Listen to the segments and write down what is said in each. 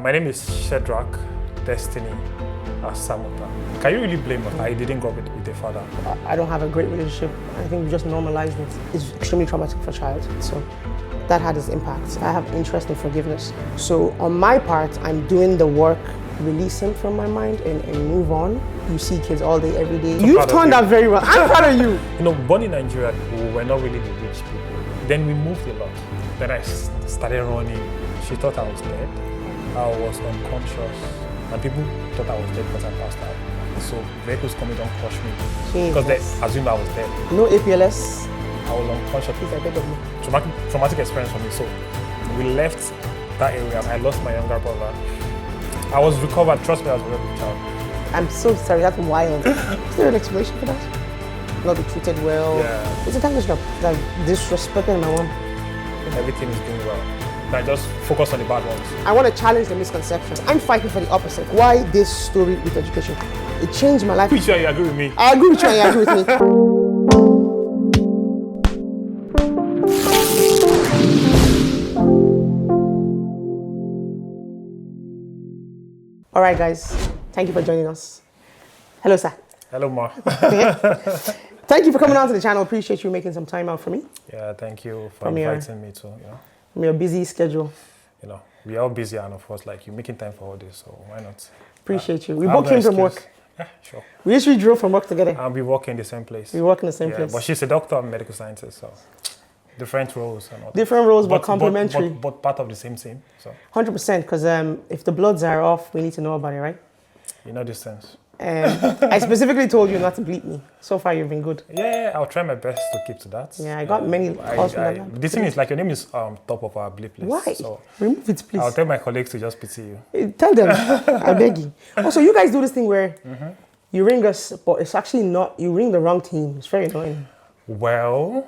My name is Shadrack Destiny Asamota. Can you really blame us that I didn't grow up with a father? I don't have a great relationship. I think we just normalized it. It's extremely traumatic for a child. So that had its impact. I have interest in forgiveness. So on my part, I'm doing the work, release him from my mind and move on. You see kids all day, every day. So You've turned out very well. I'm proud of you. You know, born in Nigeria, we were not really the rich people. Then we moved a lot. Then I started running. She thought I was dead. I was unconscious. And people thought I was dead because I passed out. So vehicles coming don't crush me. Because they assumed I was dead. No APLS. I was unconscious. Please, I beg of you. Traumatic experience for me. So we left that area. I lost my younger brother. I was recovered. Trust me, I was a very good child. I'm so sorry, that's wild. Is there an explanation for that? Not be treated well. Yeah. It's a damage job. Like disrespecting my mom. Everything is doing well. I just focus on the bad ones. I want to challenge the misconceptions. I'm fighting for the opposite. Why this story with education? It changed my life. Pretty sure you agree with me. I agree with you and you agree with me. All right, guys. Thank you for joining us. Hello, sir. Hello, Ma. Thank you for coming on to the channel. Appreciate you making some time out for me. Yeah, thank you for inviting me too. From your busy schedule. You know, we are busy, and of course, like you're making time for all this, so why not? Appreciate you. We both came from work. Yeah, sure. We usually drove from work together. And we work in the same place. We work in the same place. But she's a doctor in medical sciences, so different roles and all. Different roles, but complementary. But part of the same team. So 100%, because if the bloods are off, we need to know about it, right? You know this sense. I specifically told you not to bleep me. So far, you've been good. Yeah, I'll try my best to keep to that. Yeah, I got many calls from that. The thing is, like, your name is top of our bleep list. Why? So remove it, please. I'll tell my colleagues to just pity you. Tell them, I beg you. Also, you guys do this thing where you ring us, but it's actually not, you ring the wrong team. It's very annoying. Well.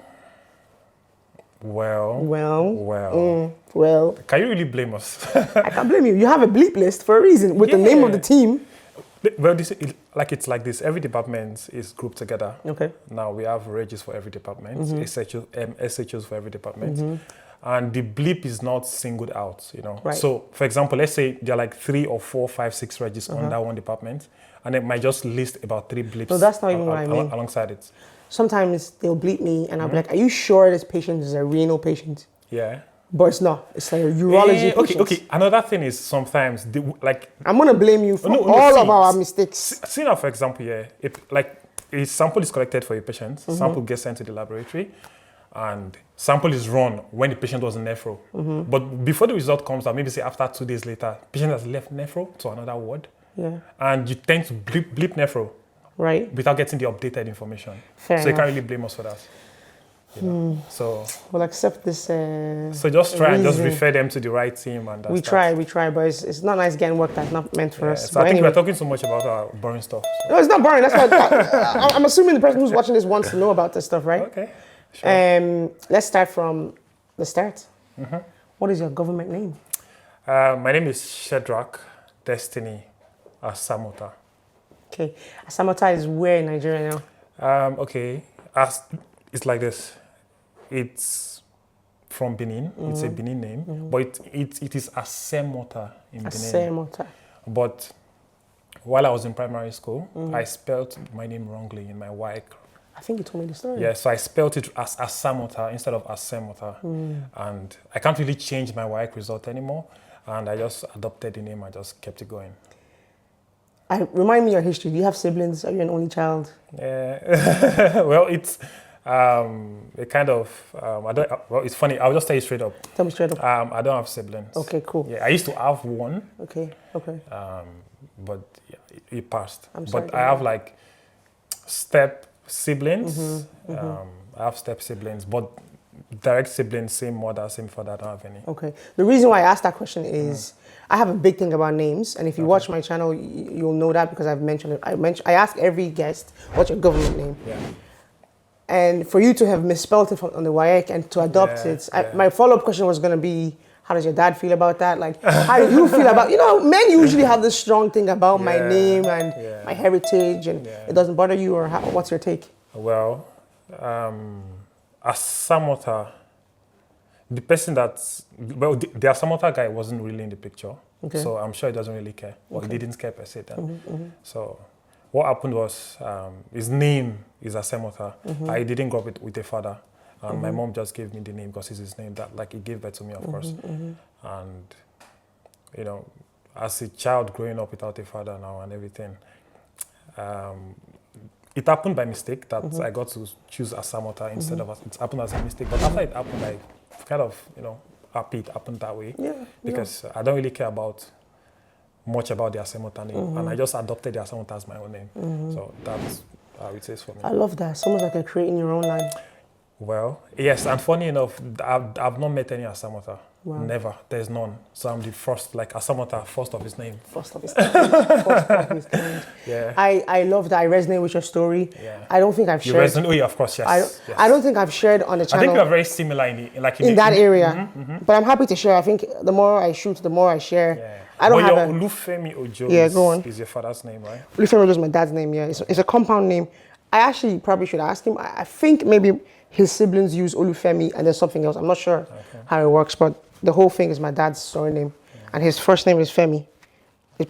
Can you really blame us? I can't blame you. You have a bleep list for a reason with the name of the team. Well, it's like this. Every department is grouped together. Okay. Now we have regis for every department, SHOs for every department, and the bleep is not singled out. You know. Right. So, for example, let's say there are like 3 or 4, 5, 6 regis under one department, and it might just list about 3 bleeps. No, that's not even what I mean. Alongside it. Sometimes they'll bleep me, and I'll be like, "Are you sure this patient is a renal patient?" Yeah. But it's not. It's like a urology patient. Okay. Another thing is sometimes, I'm going to blame you for all of our mistakes. See now, for example, if like a sample is collected for a patient, sample gets sent to the laboratory, and sample is run when the patient was in nephro. But before the result comes out, maybe say after 2 days later, patient has left nephro to another ward. Yeah. And you tend to bleep nephro. Right. Without getting the updated information. Fair enough. You can't really blame us for that. You know? So we'll accept this. So just try and just refer them to the right team, and we try, but it's not nice getting work that's not meant for us. So I think we're talking so much about our boring stuff. So. No, it's not boring. That's why I'm assuming the person who's watching this wants to know about this stuff, right? Okay. Sure. Let's start from the start. What is your government name? My name is Shadrack Destiny Asamota. Okay. Asamota is where in Nigeria now? Okay. It's like this. It's from Benin. It's a Benin name, but it is Asamota in Benin. Asamota. But while I was in primary school, I spelled my name wrongly in my WAEC. I think you told me the story. Yeah, so I spelled it as Asamota instead of Asamota. And I can't really change my WAEC result anymore. And I just adopted the name. I just kept it going. Remind me your history. Do you have siblings? Are you an only child? Yeah. Well, it's a kind of, well, it's funny. I'll just tell you straight up. Tell me straight up. I don't have siblings. Okay, cool. Yeah, I used to have one. Okay. But yeah, it passed. I'm sorry. But I have like step siblings. I have step siblings, but direct siblings, same mother, same father, I don't have any. Okay. The reason why I asked that question is I have a big thing about names, and if you watch my channel, you'll know that because I've mentioned it. I ask every guest, what's your government name? Yeah. And for you to have misspelled it on the WAEC and to adopt it, my follow-up question was going to be, how does your dad feel about that? Like, how do you feel about, men usually have this strong thing about my name and my heritage, and it doesn't bother you, or what's your take? Well, Asamota, the person the Asamota guy wasn't really in the picture. Okay. So I'm sure he doesn't really care. Or he didn't care per se then. So what happened was his name is Asamota. I didn't grow up with a father. And my mom just gave me the name because it's his name that like he gave birth to me, of course. And you know, as a child growing up without a father now and everything, it happened by mistake that I got to choose Asamota instead of it happened as a mistake. But after it happened, I kind of, you know, happy it happened that way. Because I don't really care about much about the Asamota name, and I just adopted the Asamota as my own name. So that's how it is for me. I love that. It's almost like you're creating your own line. Well, yes, and funny enough, I've not met any Asamota. Wow. Never. There's none. So I'm the first, like Asamota, first of his name. First of his kind. First of his kind. Yeah. I love that. I resonate with your story. Yeah. I don't think I've shared. Oh yeah, of course, yes. I don't think I've shared on the channel. I think we are very similar in that area. But I'm happy to share. I think the more I shoot, the more I share. Yeah. I don't have Olufemi Ojo is your father's name, right? Olufemi Ojo is my dad's name, yeah. It's a compound name. I actually probably should ask him. I think maybe his siblings use Olufemi and there's something else. I'm not sure how it works, but the whole thing is my dad's surname. And his first name is Femi. I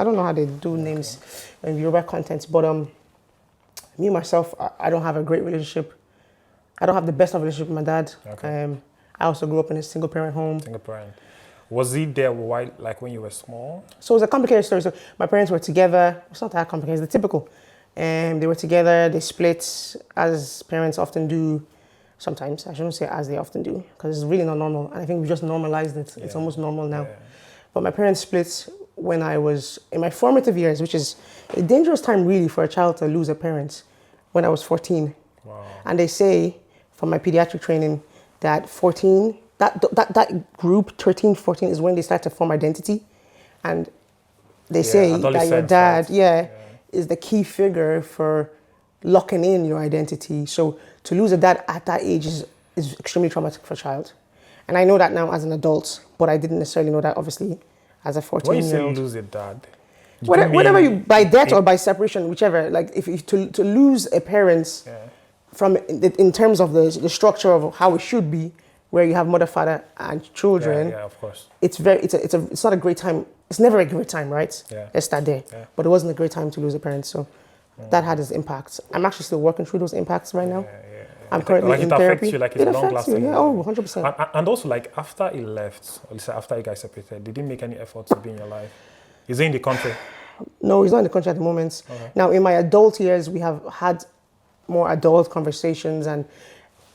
don't know how they do names in Yoruba content, but me myself, I don't have a great relationship. I don't have the best of relationship with my dad. Okay. I also grew up in a single parent home. Single parent. Was he there while, like when you were small? So it was a complicated story. So my parents were together. It's not that complicated, it's the typical. They were together, they split, as parents often do. Sometimes, I shouldn't say as they often do, because it's really not normal. And I think we just normalized it. Yeah. It's almost normal now. Yeah. But my parents split when I was in my formative years, which is a dangerous time really for a child to lose a parent, when I was 14. Wow. And they say, from my pediatric training, that 14, that group, 13, 14, is when they start to form identity. And they say that your dad, is the key figure for locking in your identity. So to lose a dad at that age is extremely traumatic for a child. And I know that now as an adult, but I didn't necessarily know that obviously as a 14-year-old. When you say lose a dad? Whatever you, by death or by separation, whichever, like if you, to lose a parent from, in terms of the structure of how it should be, where you have mother, father, and children. Yeah, of course. It's not a great time. It's never a great time, right? Yeah. Let's start there. Yeah. But it wasn't a great time to lose a parent, so that had its impacts. I'm actually still working through those impacts right now. I'm currently in therapy. You, like it's long-lasting. Yeah, 100%. And also, like after he left, or after you guys separated, did he make any effort to be in your life? Is he in the country? No, he's not in the country at the moment. Okay. Now, in my adult years, we have had more adult conversations, and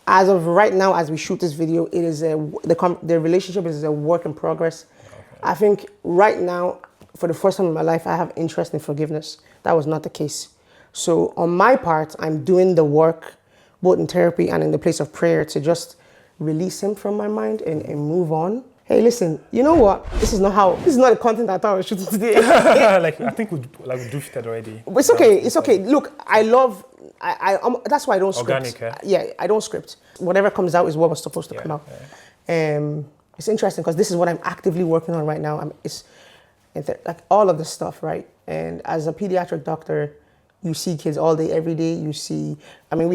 as of right now, as we shoot this video, it is the relationship is a work in progress. Okay. I think right now, for the first time in my life, I have interest in forgiveness. That was not the case. So on my part, I'm doing the work, both in therapy and in the place of prayer, to just release him from my mind and move on. Hey, listen, you know what? This is not the content I thought I was shooting today. Like, I think we drifted already. It's okay, it's okay. Look, that's why I don't script. Organic, yeah, I don't script. Whatever comes out is what was supposed to come out. Yeah. It's interesting because this is what I'm actively working on right now. Like all of this stuff, right? And as a pediatric doctor, you see kids all day, every day. We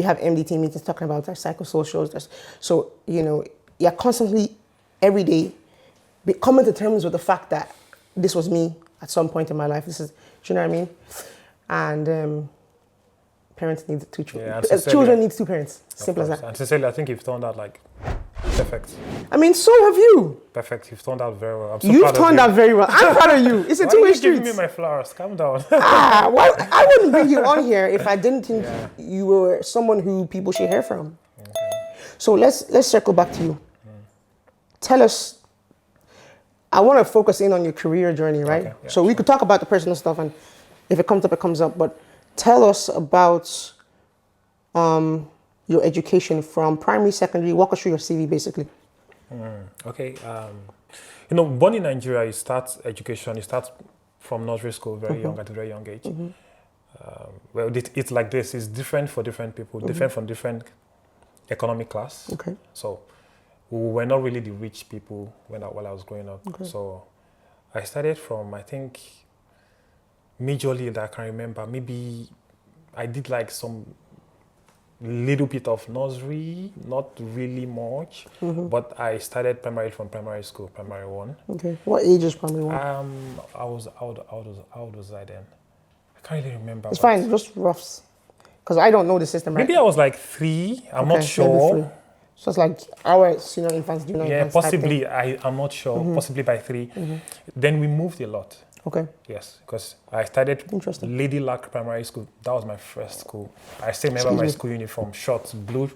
have MDT meetings talking about our psychosocials. So, you're constantly, every day, coming to terms with the fact that this was me at some point in my life. Do you know what I mean? And parents need two children. Yeah, children need two parents. Simple as that. And sincerely, I think you've turned out like perfect. So have you. Perfect. You've turned out very well. You've turned out very well. I'm proud of you. It's a two-way street. Why are you giving me my flowers? Calm down. Well, I wouldn't bring you on here if I didn't think you were someone who people should hear from. Okay. So let's circle back to you. Tell us, I want to focus in on your career journey, right? Okay, so we could talk about the personal stuff, and if it comes up, it comes up. But tell us about your education from primary, secondary. Walk us through your CV, basically. Okay. Born in Nigeria, you start education. You start from nursery school at a very young age. It's like this. It's different for different people, different from different economic class. Okay. So we were not really the rich people while I was growing up. Okay. So I started from, I think, majorly that I can remember, maybe I did like some little bit of nursery, not really much, but I started primary from primary school, primary 1. Okay. What age is primary 1? How old was I then? I can't really remember. It's fine, just roughs. Because I don't know the system. Maybe I was like 3. I'm not sure. 3. So it's like our senior infants, junior infants. Yeah, possibly. I'm not sure. Possibly by 3. Then we moved a lot. Okay. Yes, because I started Lady Luck Primary School. That was my first school. I still remember my school uniform: shorts, blue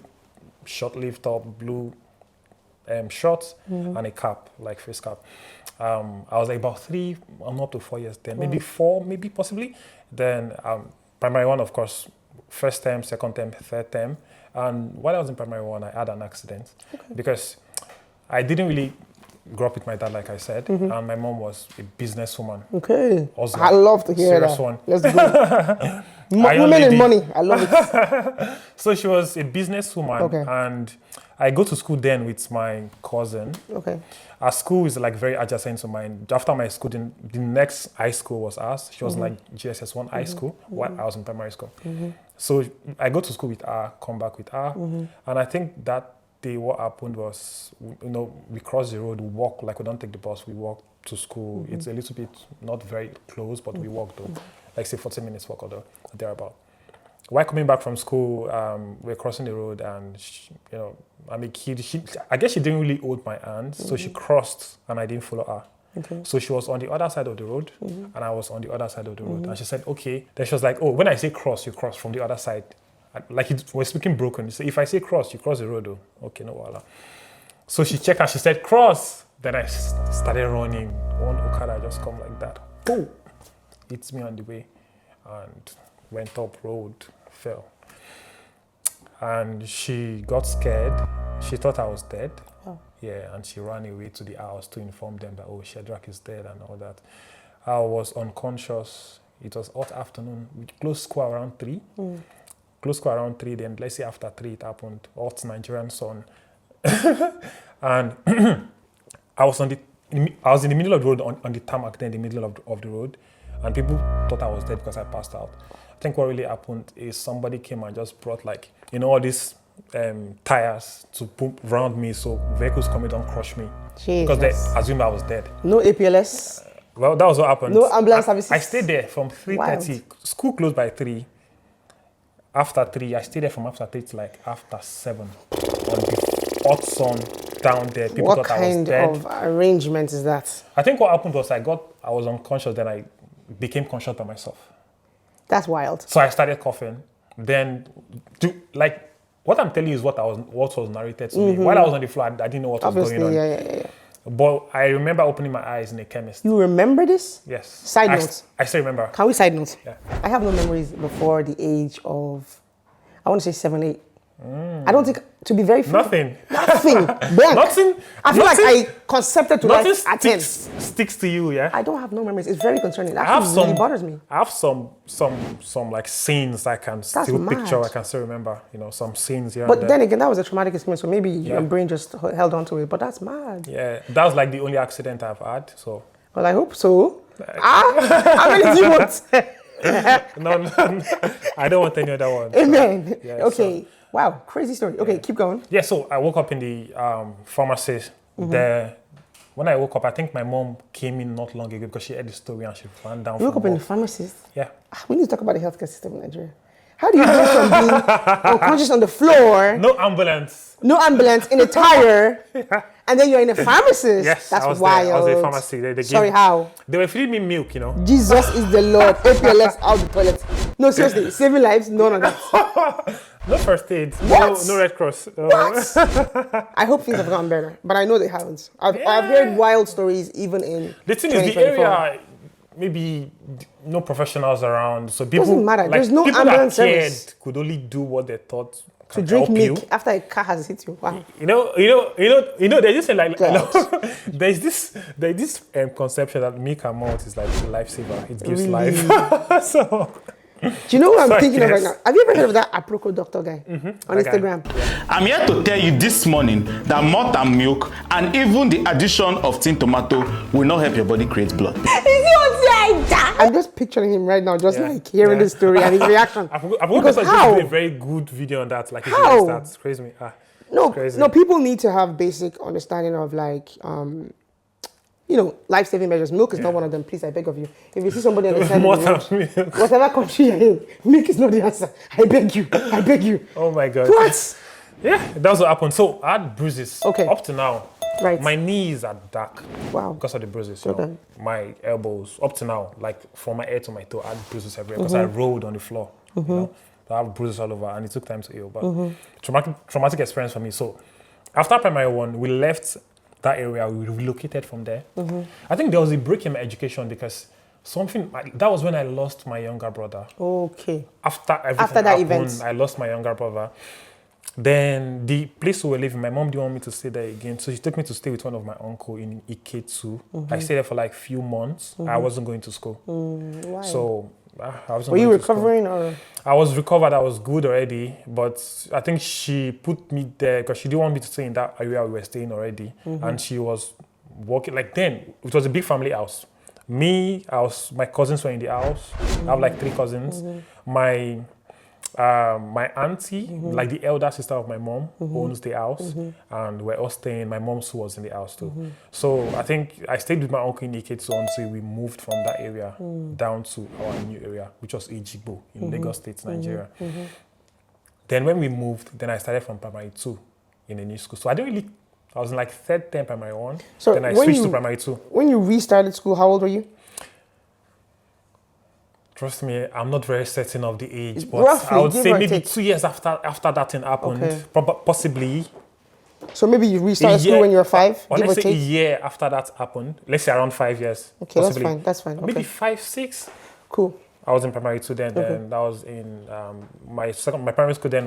short-sleeve top, blue shorts, and a cap, like face cap. I was like about 3, I'm up to 4 years then, maybe 4, maybe possibly. Then primary 1, of course, first term, second term, third term. And while I was in primary 1, I had an accident because I didn't really grew up with my dad, like I said, and my mom was a businesswoman. Okay. Also, I love to hear that. One. Let's go. Women and money. I love it. So she was a businesswoman, and I go to school then with my cousin. Okay. Our school is like very adjacent to mine. After my school, the next high school was ours. She was like GSS1 high school while I was in primary school. So I go to school with her, come back with her, and I think that day what happened was, we crossed the road, we walk, like we don't take the bus, we walk to school. It's a little bit, not very close, but we walk though, like say 40 minutes walk or thereabout. While coming back from school, we're crossing the road and, I'm a kid. I guess she didn't really hold my hand, so she crossed and I didn't follow her. Okay. So she was on the other side of the road and I was on the other side of the road. And she said, okay. Then she was like, oh, when I say cross, you cross from the other side. Like it was speaking broken. So if I say cross, you cross the road. Oh. Okay, no wala. So she checked and she said, cross. Then I started running. One Okada just come like that. Oh, hits me on the way and went up road, fell. And she got scared. She thought I was dead. Oh. Yeah, and she ran away to the house to inform them that, oh, Shadrack is dead and all that. I was unconscious. It was hot afternoon. We closed school around 3. Closed school around 3, then let's say after 3 it happened. Hot Nigerian sun. And I was in the middle of the road on the tarmac, then in the middle of the road, and people thought I was dead because I passed out. I think what really happened is somebody came and just brought all these tires to put around me so vehicles coming don't crush me. Jesus. Because they assumed I was dead. No APLS? Well, that was what happened. No ambulance services? I stayed there from 3:30. School closed by 3. After 3, I stayed there from after 3 to like after 7 on the hot sun down there. People thought I was dead. What kind of arrangement is that? I think what happened was I was unconscious, then I became conscious by myself. That's wild. So I started coughing. Then, what I'm telling you is what was narrated to me. While I was on the floor, I didn't know what was going on. Yeah. But I remember opening my eyes in a chemist. You remember this? Yes. Side note. I still remember. Can we side note? Yeah. I have no memories before the age of, I want to say 7, 8. I don't think, to be very fair. Nothing. Blank. Nothing. I feel like I concepted to life at 10. Sticks to you, yeah? I don't have no memories. It's very concerning. That really bothers me. I have some like scenes I can still picture, I can still remember, some scenes here. But then again, that was a traumatic experience, so maybe your brain just held on to it, but that's mad. Yeah, that was like the only accident I've had, so. Well, I hope so. How many do you want? No, I don't want any other one. Amen. So, yeah, okay. So. Wow, crazy story. Okay, keep going. Yeah, so I woke up in the pharmacy there. When I woke up, I think my mom came in not long ago because she heard the story and she ran down. You woke up in the pharmacy? Yeah. We need to talk about the healthcare system in Nigeria. How do you go from being unconscious on the floor? No ambulance. No ambulance in a tire. And then you're in a pharmacist. Yes, that's wild. I was in a pharmacy. Sorry, how? They were feeding me milk, Jesus is the Lord. APLS out the toilet. No, seriously, saving lives, none of that. No first aid. What? No Red Cross. What? I hope things have gotten better, but I know they haven't. I've heard wild stories even in the thing is, the area, maybe no professionals around, so people doesn't matter. There's no people ambulance that cared service. Could only do what they thought to drink milk after a car has hit you. Wow. There's this there's this conception that milk and malt is like a lifesaver. It gives life. So. Do you know what I'm thinking of right now? Have you ever heard of that Aproko doctor guy on Instagram? Yeah. I'm here to tell you this morning that malt and milk and even the addition of tin tomato will not help your body create blood. Is he on I'm just picturing him right now, just like hearing the story and his reaction. I've also did a very good video on that. Like, how? That's crazy. Me. No, crazy. no. People need to have basic understanding of like, life-saving measures. Milk is not one of them. Please, I beg of you. If you see somebody on the side of the road, whatever country you're in, milk is not the answer. I beg you. I beg you. Oh my God. What? Yeah, that's what happened. So I had bruises. Okay. Up to now. Right. My knees are dark. Wow. Because of the bruises. You know, my elbows, up to now, like from my head to my toe, I had bruises everywhere because I rolled on the floor. You know, so I have bruises all over, and it took time to heal. But traumatic experience for me. So after primary 1, we left that area. We relocated from there. I think there was a break in my education because that was when I lost my younger brother. Okay. After that event, I lost my younger brother. Then the place we were living, my mom didn't want me to stay there again, so she took me to stay with one of my uncle in Ike2. I stayed there for like few months. I wasn't going to school. Why? So I wasn't. Were you recovering or? I was recovered. I was good already, but I think she put me there because she didn't want me to stay in that area we were staying already, and she was working. Like then, it was a big family house. My cousins were in the house. I have like 3 cousins. My auntie, like the elder sister of my mom, owns the house, and we're all staying. My mom was in the house too. So I think I stayed with my uncle in Ike2 until we moved from that area down to our new area, which was Ejigbo in Lagos State, Nigeria. Then when we moved, then I started from primary 2 in a new school. So I was in like third term primary 1. So then I switched to primary 2. When you restarted school, how old were you? Trust me, I'm not very certain of the age, but roughly, I would say maybe 2 years after that thing happened, possibly. So maybe you restarted school when you were 5, or give let's or say take? a year after that happened. Let's say around 5 years. Okay, possibly. that's fine. Okay. Maybe 5, 6. Cool. I was in primary 2 then. Then that was in my primary school then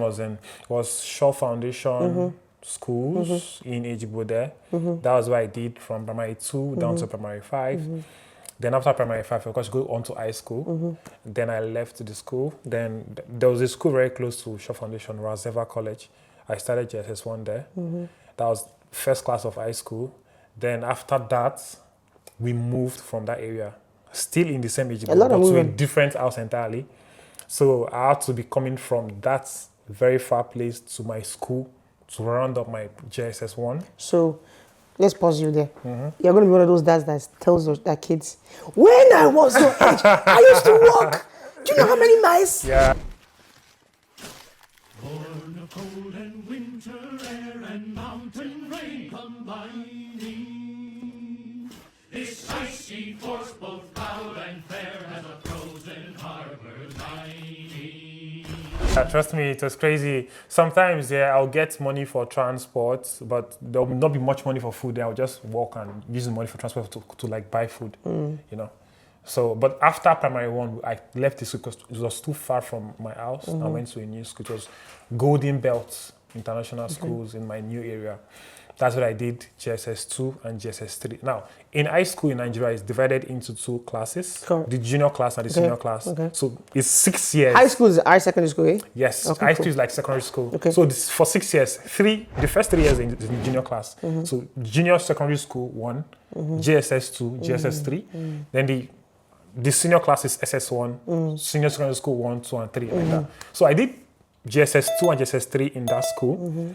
was Shaw Foundation schools in Ejigbo there. That was what I did from primary 2 down to primary 5. Then after primary 5, of course, go on to high school. Then I left the school. Then there was a school very close to Shaw Foundation, Razeva College. I started JSS1 there. That was first class of high school. Then after that, we moved from that area, still in the same age, but to a different house entirely. So I had to be coming from that very far place to my school to round up my JSS1. So let's pause you there. You're going to be one of those dads that tells their kids, when I was your age, I used to walk. Do you know how many miles? Yeah. Born of cold and winter air and mountain rain combining, this icy force both loud and fair has a frozen harbor lining. Trust me, it was crazy. Sometimes, I'll get money for transport, but there will not be much money for food. I'll just walk and use the money for transport to like buy food, you know. So, but after primary 1, I left the school because it was too far from my house. I went to a new school. It was Golden Belt International Schools in my new area. That's what I did, JSS2 and JSS3. Now, in high school in Nigeria, it's divided into 2 classes. Correct. The junior class and the senior class. So it's 6 years. High school is high secondary school, eh? Yes, Okay, high school is like secondary school. Okay. So this, for 6 years, the first 3 years is in junior class. So junior secondary school 1, JSS2, JSS3. Then the senior class is SS1, senior secondary school 1, 2, and 3, like that. So I did JSS2 and JSS3 in that school.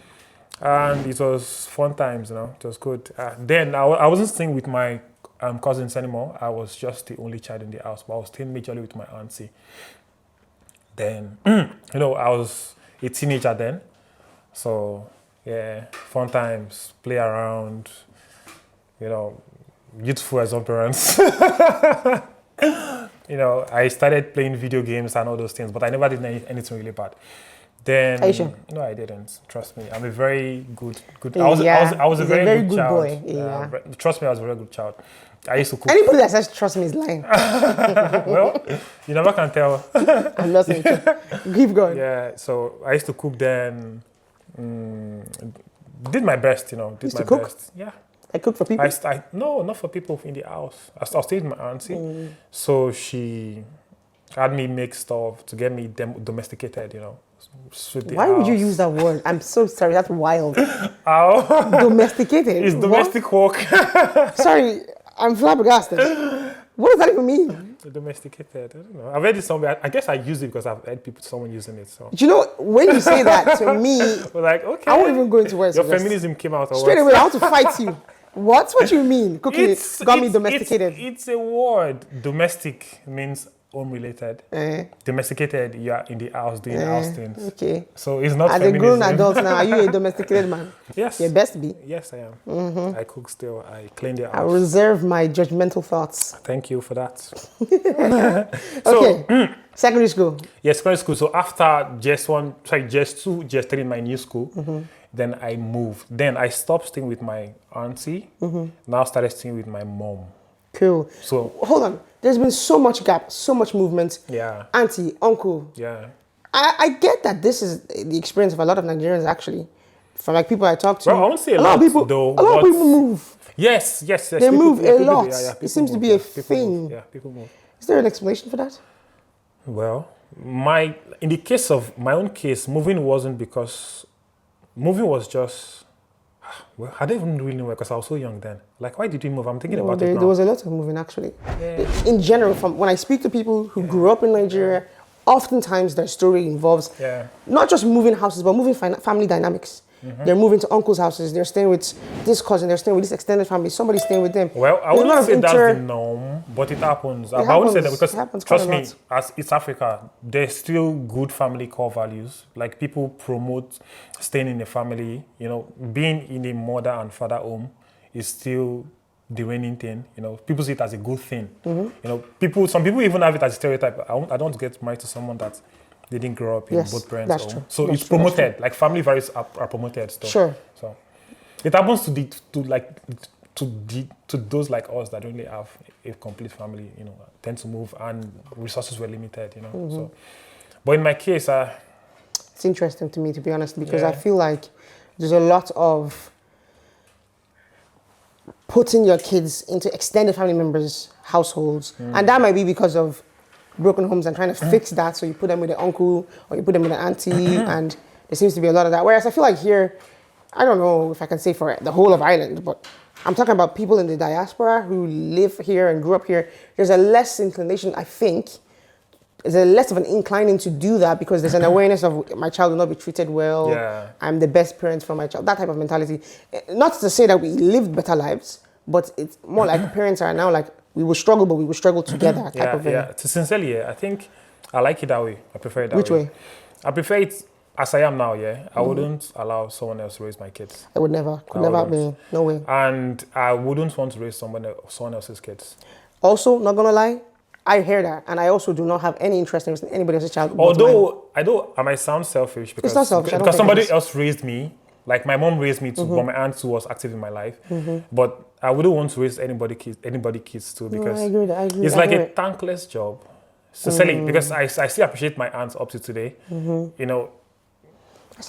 And it was fun times, you know, it was good. Then I wasn't staying with my cousins anymore. I was just the only child in the house, but I was staying majorly with my auntie. Then, I was a teenager then. So, yeah, fun times, play around, youthful exuberance. I started playing video games and all those things, but I never did anything really bad. Then, are you sure? No, I didn't. Trust me, I'm a very good. I was a very good child. Boy. Yeah. Trust me, I was a very good child. I used to cook. Anybody that says trust me is lying. Well, you never can tell. I'm not saying keep going. Yeah, so I used to cook then. Did my best, Did my best. Yeah. I cook for people? No, not for people in the house. I stayed with my auntie. So she had me make stuff to get me domesticated, Why would you use that word? I'm so sorry, that's wild. How? Domesticated? It's domestic work. Sorry, I'm flabbergasted. What does that even mean? Domesticated. I don't know. I've heard it somewhere. I guess I use it because I've heard someone using it. So Do you know, when you say that to me, we're like, okay. I won't even go into words. Your feminism came out. Straight away, I want to fight you. What you mean? Cooking got me domesticated. It's a word. Domestic means home-related. Domesticated, you are in the house doing house things. Okay. So it's not As feminism. a grown adult now, are you a domesticated man? Yes. You best be. Yes, I am. I cook still. I clean the house. I reserve my judgmental thoughts. Thank you for that. Okay. Secondary school. Yes, secondary school. So after GS1, GS2, GS3 in my new school, then I moved. Then I stopped staying with my auntie. Now started staying with my mom. Cool. So hold on. There's been so much gap, so much movement. Yeah. Auntie, uncle. Yeah. I get that this is the experience of a lot of Nigerians actually. From like people I talk to. Well, I won't say a lot lot of people, though. a lot of people move. Yes. They People, move a people lot. do, yeah, It seems to move, be a people thing. Move. Yeah, people move. Is there an explanation for that? Well, in the case of my own case, moving wasn't because moving was just. Well, I don't even really know because I was so young then. Like, why did you move? I'm thinking about it now. There was a lot of moving actually. In general, from when I speak to people who grew up in Nigeria, oftentimes their story involves not just moving houses, but moving family dynamics. They're moving to uncle's houses. They're staying with this cousin. They're staying with this extended family. Somebody's staying with them. Well, I wouldn't say that's the norm, but it happens. I wouldn't say that because, trust me, as it's Africa, there's still good family core values. Like people promote staying in a family. You know, being in a mother and father home is still the reigning thing. You know, people see it as a good thing. You know, some people even have it as a stereotype. I don't want to get married to someone that they didn't grow up in both parents' that's home. true. So That's it's true, promoted. Like family values are promoted still. Sure. So it happens to those like us that don't really have a complete family, you know, tend to move and resources were limited, you know. So but in my case, it's interesting to me, to be honest, because I feel like there's a lot of putting your kids into extended family members' households. And that might be because of broken homes and trying to fix that. So you put them with an uncle or you put them with an auntie and there seems to be a lot of that. Whereas I feel like here, I don't know if I can say for the whole of Ireland, but I'm talking about people in the diaspora who live here and grew up here. There's a less inclination, I think, there's a less of an inclining to do that because there's an awareness of my child will not be treated well. I'm the best parent for my child. That type of mentality. Not to say that we lived better lives, but it's more like parents are now like, we will struggle, but we will struggle together. Type of thing. Sincerely, I think I like it that way. I prefer it that way. Which way? I prefer it as I am now, I wouldn't allow someone else to raise my kids. I would never. Could never be. No way. And I wouldn't want to raise someone else's kids. Also, not gonna lie, I hear that, and I also do not have any interest in raising anybody else's child. Although I might sound selfish because it's not selfish. Because somebody else raised me. Like my mom raised me too, but my aunt too was active in my life. But I wouldn't want to raise anybody kids too because I agree. It's like a thankless job. Sincerely, because I still appreciate my aunts up to today. You know,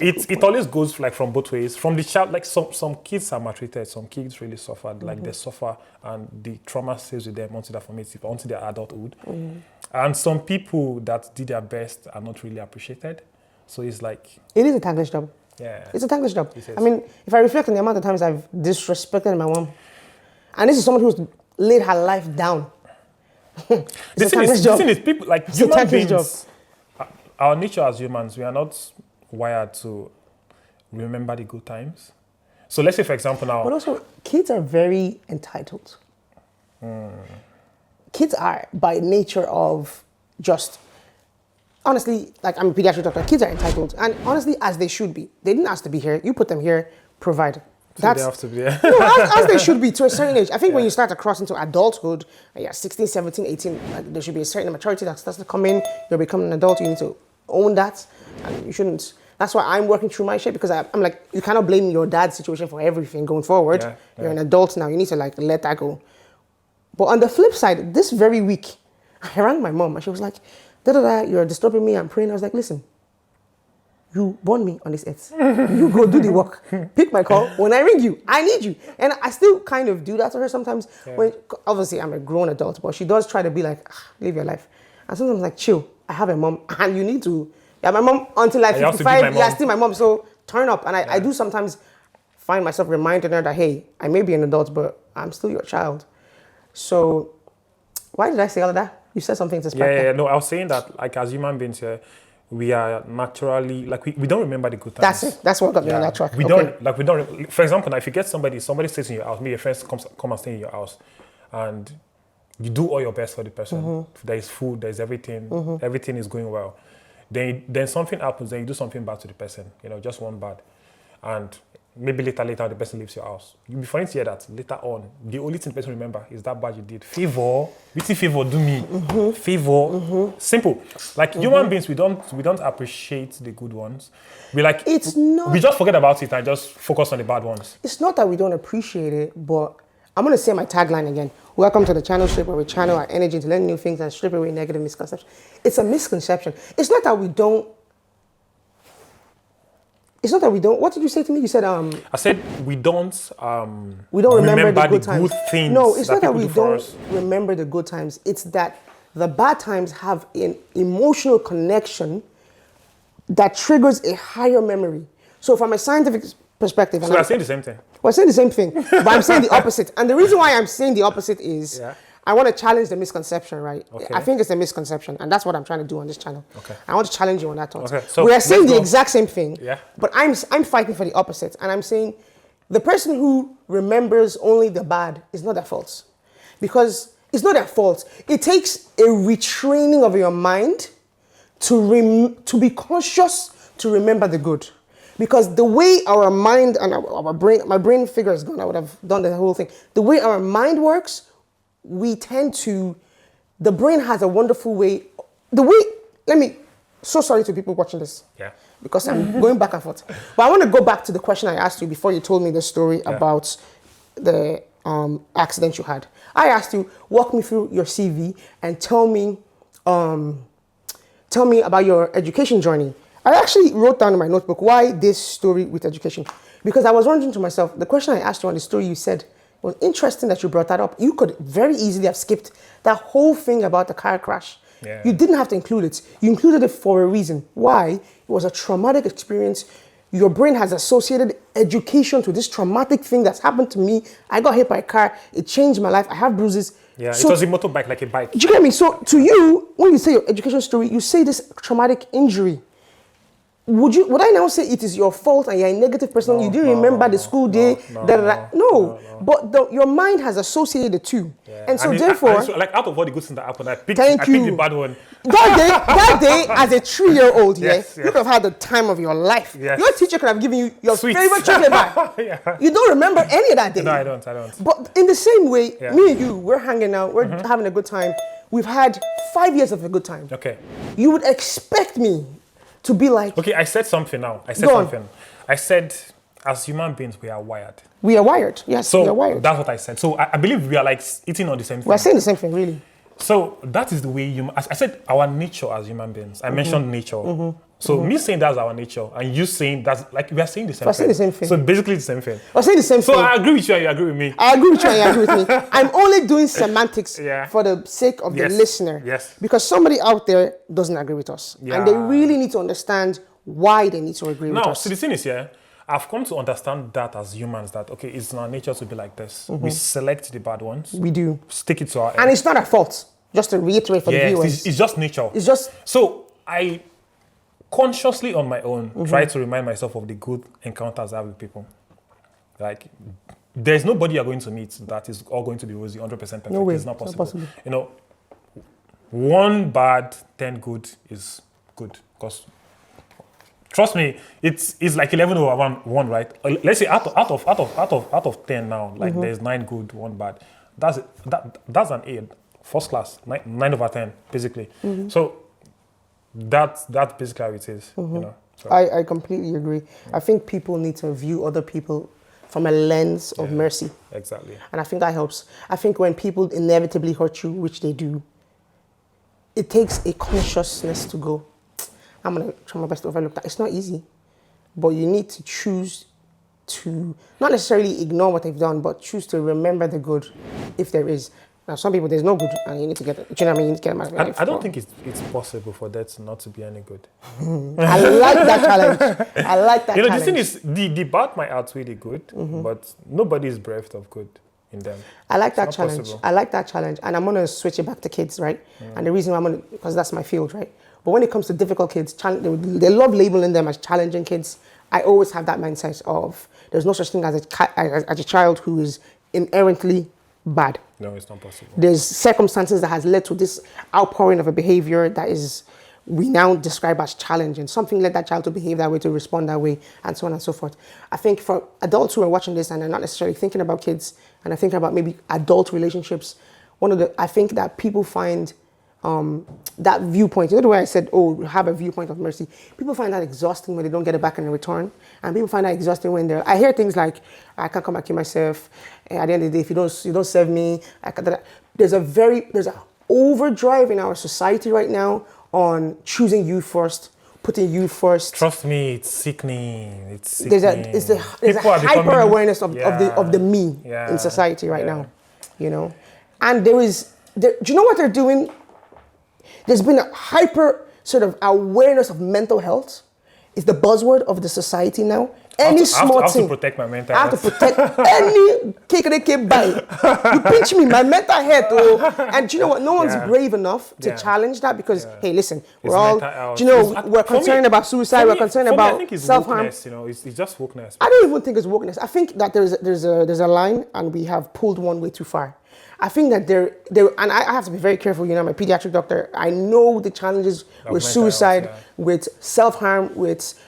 it always goes like from both ways. From the child, like some kids are maltreated, some kids really suffered. Like they suffer and the trauma stays with them until they're formative, until their adulthood. And some people that did their best are not really appreciated. So it's like it is a thankless job. Yeah. It's a thankless job. I mean, if I reflect on the amount of times I've disrespected my mom, and this is someone who's laid her life down. The thing is, people like it's human beings, our nature as humans, we are not wired to remember the good times. So let's say, for example, now. But also, kids are very entitled. Kids are by nature of just. Honestly, like I'm a pediatric doctor, kids are entitled. And honestly, as they should be. They didn't ask to be here. You put them here, provide. So they have to be here. As they should be to a certain age. I think when you start to cross into adulthood, 16, 17, 18, like, there should be a certain maturity that starts to come in. You're becoming an adult. You need to own that. And you shouldn't. That's why I'm working through my shit because I'm like, you cannot blame your dad's situation for everything going forward. You're an adult now. You need to like let that go. But on the flip side, this very week, I rang my mom and she was like, you're disturbing me, I'm praying. I was like, listen, you born me on this earth. You go do the work. Pick my call. When I ring you, I need you. And I still kind of do that to her sometimes. When obviously, I'm a grown adult, but she does try to be like, live your life. And sometimes I'm like, chill. I have a mom and you need to. Yeah, my mom, until like 55, yeah, still my mom. So turn up. And I do sometimes find myself reminding her that, hey, I may be an adult, but I'm still your child. So why did I say all of that? You said something to Yeah, spark that. no, I was saying that, like, as human beings here, we are naturally, like, we don't remember the good times. That's it. That's what got me on that track. We don't, like, we don't, for example, now, if you get somebody stays in your house, maybe your friends come and stay in your house, and you do all your best for the person. There is food, there's everything, everything is going well. Then something happens, then you do something bad to the person, just one bad. And maybe later the person leaves your house. You'll be funny to hear that later on, the only thing the person remember is that bad you did. Favor, witty favor, do me. Favor, simple. Like human beings, we don't appreciate the good ones. We we just forget about it and just focus on the bad ones. It's not that we don't appreciate it, but I'm going to say my tagline again. Welcome to the channel strip, where we channel our energy into learning new things and strip away negative misconceptions. It's a misconception. It's not that we don't. What did you say to me? You said I said we don't remember the good times. Good things. No, it's not that people we do for don't us. remember the good times. It's that the bad times have an emotional connection that triggers a higher memory. So from a scientific perspective, So we're saying the same thing. we're saying the same thing, but I'm saying the opposite. And the reason why I'm saying the opposite is I want to challenge the misconception, right? Okay. I think it's a misconception, and that's what I'm trying to do on this channel. Okay. I want to challenge you on that thought. Okay, so we are saying let's the go. exact same thing, but I'm fighting for the opposite, and I'm saying the person who remembers only the bad is not their fault, because it's not their fault. It takes a retraining of your mind to be conscious to remember the good. Because the way our mind and our brain, my brain figure is gone, I would have done the whole thing. The way our mind works, we tend to, the brain has a wonderful way, so sorry to people watching this. Yeah. Because I'm going back and forth. But I want to go back to the question I asked you before you told me the story about the accident you had. I asked you, walk me through your CV and tell me about your education journey. I actually wrote down in my notebook, why this story with education? Because I was wondering to myself, the question I asked you on the story you said, it was interesting that you brought that up. You could very easily have skipped that whole thing about the car crash. Yeah. You didn't have to include it. You included it for a reason. Why? It was a traumatic experience. Your brain has associated education to this traumatic thing that's happened to me. I got hit by a car. It changed my life. I have bruises. Yeah, So- it was a motorbike, like a bike. Do you get me? So to you, when you say your education story, you say this traumatic injury. Would I now say it is your fault and you're a negative person? You didn't remember the school day. No. But your mind has associated the two, and so therefore, like out of all the good things that happened, I picked Thank you. the bad one. that day, as a 3-year-old, Yes, you could have had the time of your life. Yes. Your teacher could have given you your Sweets. favorite chocolate bar. You don't remember any of that day. No, I don't. But in the same way, me and you, we're hanging out, we're having a good time. We've had 5 years of a good time. Okay. You would expect me to be like, Okay, I said something now. I said, as human beings, we are wired. we are wired. Yes, So we are wired. that's what I said. So I believe we are like eating on the same thing. We're saying the same thing, really. So that is the way I said our nature as human beings. I mentioned nature. So me saying that's our nature and you saying that's like we are saying the same We're thing. saying the same thing. So basically the same thing. We're saying the same So thing. I agree with you and you agree with me. I agree with you and you agree with me. I'm only doing semantics Yeah. for the sake of the Yes. listener. Yes. Because somebody out there doesn't agree with us. And they Yeah. really need to understand why they need to agree with Now, us. so the thing is here, I've come to understand that as humans that, okay, it's in our nature to be like this. We select the bad ones. We do. Stick it to our And end. it's not our fault. Just to reiterate for the Yeah, viewers. it's just nature. It's just- So I consciously on my own try to remind myself of the good encounters I have with people. Like, there's nobody you're going to meet that is all going to be rosy, 100% perfect. No way. It's not It's not possible. possible. You know, 1 bad, 10 good is good. Because trust me, it's like 11 over 1, right? Let's say out of 10 now, like there's 9 good, 1 bad. That's an 8, first class, 9 over 10, basically. So that's basically how it is. You know. So, I completely agree. I think people need to view other people from a lens of mercy. exactly. And I think that helps. I think when people inevitably hurt you, which they do, it takes a consciousness to go, I'm going to try my best to overlook that. It's not easy, but you need to choose to not necessarily ignore what they've done, but choose to remember the good if there is. Now, some people, there's no good, and you need to get it. Do you know what I mean? You need to get them out of your life. I don't think it's possible for there to not to be any good. I like that challenge. I like that You know, challenge. the thing is, the bad might outweigh the good, but nobody is bereft of good. in them. I like that not challenge. possible. I like that challenge. And I'm going to switch it back to kids, right? And the reason why because that's my field, right? But when it comes to difficult kids, they love labeling them as challenging kids. I always have that mindset of there's no such thing as a child who is inherently bad. No, it's not possible. There's circumstances that has led to this outpouring of a behavior that is we now describe as challenging. Something led that child to behave that way, to respond that way, and so on and so forth. I think for adults who are watching this and are not necessarily thinking about kids, and are thinking about maybe adult relationships, I think that people find that viewpoint, you know the way I said, oh, have a viewpoint of mercy. People find that exhausting when they don't get it back in return. And people find that exhausting when I hear things like, I can't come back to myself. At the end of the day, if you don't serve me, there's an overdrive in our society right now on choosing you first, putting you first. Trust me, it's sickening. It's sickening. There's a hyper awareness of the me in society right now, you know. And do you know what they're doing? There's been a hyper sort of awareness of mental health. It's the buzzword of the society now. Any small thing. I have to protect my mental health. I have to protect any cake by. You pinch me, my mental health. Oh. And do you know what? No one's brave enough to challenge that because, hey, listen, we're concerned about suicide. We're concerned about self-harm. You know, it's just wokeness. I don't even think it's wokeness. I think that there's a line and we have pulled one way too far. I think that and I have to be very careful, you know, I'm a pediatric doctor. I know the challenges with suicide, with self-harm, with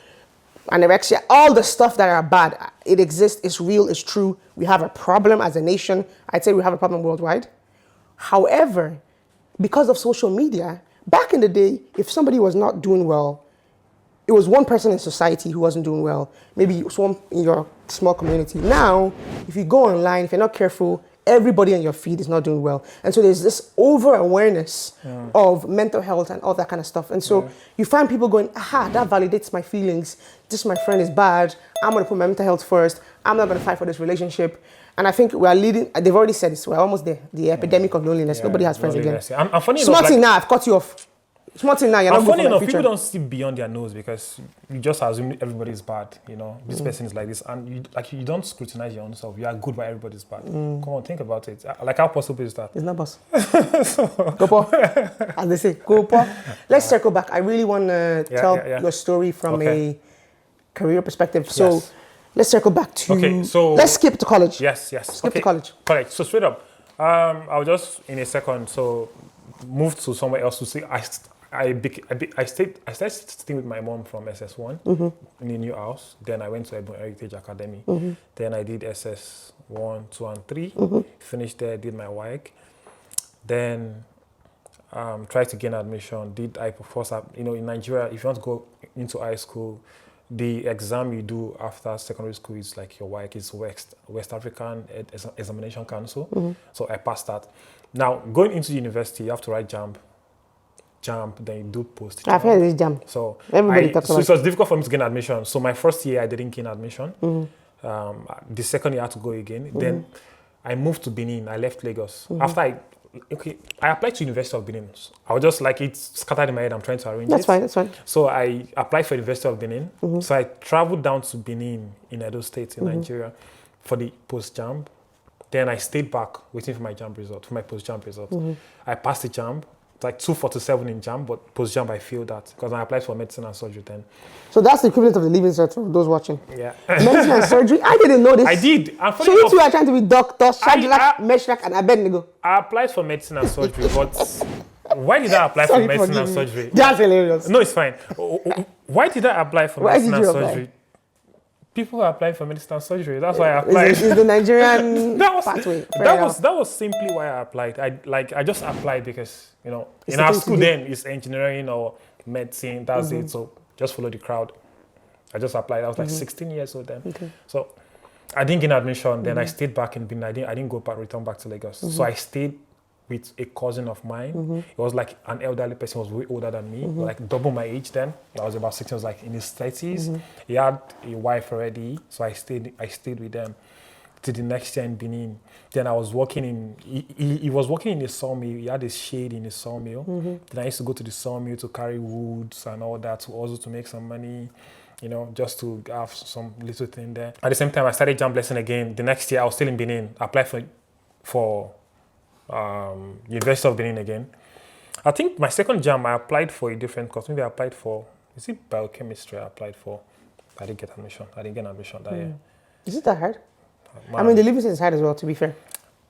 anorexia, all the stuff that are bad. It exists, it's real, it's true. We have a problem as a nation. I'd say we have a problem worldwide. However, because of social media, back in the day, if somebody was not doing well, it was one person in society who wasn't doing well. Maybe it was one in your small community. Now, if you go online, if you're not careful, everybody on your feed is not doing well. And so there's this over-awareness of mental health and all that kind of stuff. And so you find people going, aha, that validates my feelings. This, my friend, is bad. I'm going to put my mental health first. I'm not going to fight for this relationship. And I think we are leading, they've already said this, we're almost there. The epidemic of loneliness. Nobody has friends again. I'm funny enough. Smarty now, I've cut you off. Smart thing now, you're not funny enough, future. people don't see beyond their nose because you just assume everybody is bad. You know, this person is like this, and you don't scrutinize your own self. You are good, but everybody's bad. Come on, think about it. Like, how possible is that? It's not possible. Go Paul, as they say, go Paul. Let's circle back. I really want to tell your story from a career perspective. So let's circle back to. Let's skip to college. Yes. Skip to college. Correct. So straight up, I'll just in a second. So moved to somewhere else to see. I started staying with my mom from SS1 in a new house. Then I went to Urban Heritage Academy. Then I did SS1, 2, and 3. Finished there, did my WAEC. Then tried to gain admission. In Nigeria, if you want to go into high school, the exam you do after secondary school is like your WAEC, is West African Examination Council. So I passed that. Now, going into university, you have to write JAMB, then you do post. I've heard this JAMB. So everybody talks about it. So it was difficult for me to gain admission. So my first year, I didn't gain admission. The second year, I had to go again. Then I moved to Benin. I left Lagos. After I applied to University of Benin. I was just like, it's scattered in my head. I'm trying to arrange it. That's fine. So I applied for University of Benin. So I traveled down to Benin in Edo State in Nigeria for the post-JAMB. Then I stayed back waiting for my JAMB result, for my post-JAMB result. I passed the JAMB. It's like 247 in JAMB, but post-JAMB I failed that because I applied for medicine and surgery then. So that's the equivalent of the Leaving Cert for those watching. Yeah. Medicine and surgery? I didn't know this. I did. So you two are trying to be doctors, Shadrack, Meshach, and Abednego. I applied for medicine and surgery, but why did I apply for medicine and surgery? That's hilarious. No, it's fine. Why did I apply for medicine and surgery? People apply for medicine and surgery. That's why I applied. It's the Nigerian pathway. That was simply why I applied. I just applied because, you know, in our school then it's engineering or medicine. That's it. So just follow the crowd. I just applied. I was like 16 years old then. Okay. So I didn't get admission. Then I stayed back in Benin. I didn't return back to Lagos. So I stayed with a cousin of mine. It was like an elderly person, was way older than me, like double my age then. I was about 16, I was like in his 30s. He had a wife already, so I stayed with them till the next year in Benin. Then I was working he was working in a sawmill. He had a shade in a sawmill. Then I used to go to the sawmill to carry woods and all that, to make some money, you know, just to have some little thing there. At the same time, I started JAMB lesson again. The next year, I was still in Benin. I applied for for University of Benin again. I think my second jam, I applied for a different course. Maybe I applied for, is it biochemistry I applied for? I didn't get admission. I didn't get admission that year. Is it that hard? I mean, the living is hard as well, to be fair.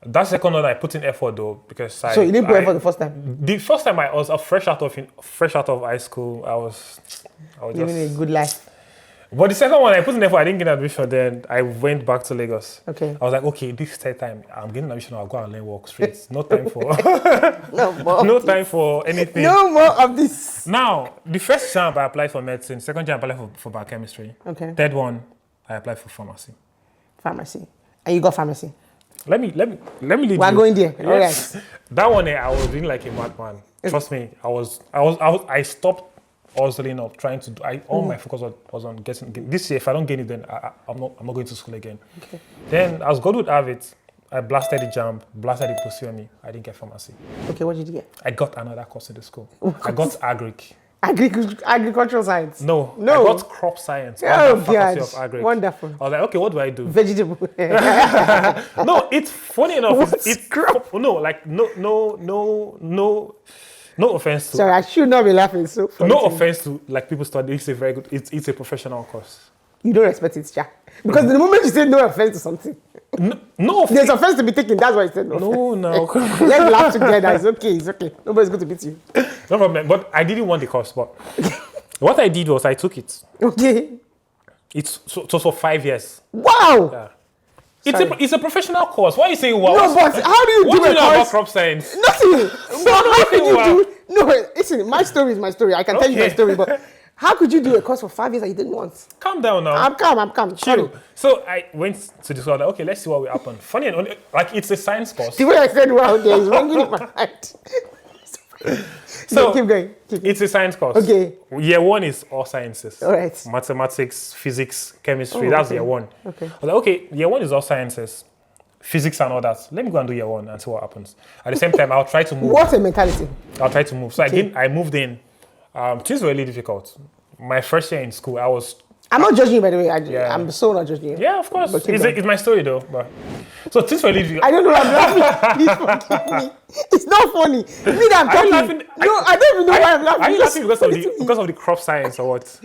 That second one I put in effort though, because So you didn't put effort the first time? The first time I was fresh out of high school. I was Living a good life. But the second one I put in effort, I didn't get admission. Then I went back to Lagos. Okay. I was like, okay, this third time I'm getting admission. I'll go and learn work straight. No time for No time for anything. No more of this. Now the first jam I applied for medicine. Second jam I applied for biochemistry. Okay. Third one I applied for pharmacy. Pharmacy. And you got pharmacy. Let me lead We're you. going there. Yes. All right. That one, I was doing like a madman. Trust me, I stopped hustling of trying to do. All my focus was on getting this year. If I don't get it, then I'm not going to school again. Okay. Then, as God would have it, I blasted the jam, blasted the pursuing. I didn't get pharmacy. Okay, what did you get? I got another course in the school. I got agric. Agricultural science. No, I got crop science. Oh, Faculty God. of agric. Wonderful. I was like, okay, what do I do? Vegetable. No, it's funny enough. What's It's crop? no, like no offense to. Sorry, I should not be laughing. So funny No to me. offense to like people study. It's a very good. It's a professional course. You don't respect it, Jack. Because the moment you say no offense to something, No there's offense. offense to be taken. That's why I said no. No. Let's laugh together. It's okay. It's okay. Nobody's going to beat you. No problem. But I didn't want the course. But what I did was I took it. Okay. It's so for 5 years. Wow. Yeah. Sorry. It's a professional course. Why are you saying wow? No, but how do you What do do you a know about course? crop science? Nothing. But how could you wow. do? No, listen. My story is my story. I can tell you my Okay. story, but how could you do a course for 5 years that you didn't want? Calm down now. I'm calm. Sorry. Chill. So I went to the school. Like, okay, let's see what will happen. Funny enough, like it's a science course. The way I said wow there is wronging in my heart. So keep going. Keep going. it's a science course. Okay. Year one is all sciences. All right. Mathematics, physics, chemistry. Oh, That's okay. year one. Okay. I was like, okay, year one is all sciences, physics and all that. Let me go and do year one and see what happens. At the same time, I'll try to move. What a mentality. I'll try to move. So I moved in. Things were really difficult. My first year in school, I'm not judging you, by the way. Yeah. I'm so not judging you. yeah, of course. But keep It's, going. it's my story though. But so things were really difficult. I don't know. I'm laughing. Please forgive me. It's not funny. Me that I'm Are you telling you. laughing? No, I don't even know why I'm laughing. Are you Just laughing because listen to me. of the crop science or what?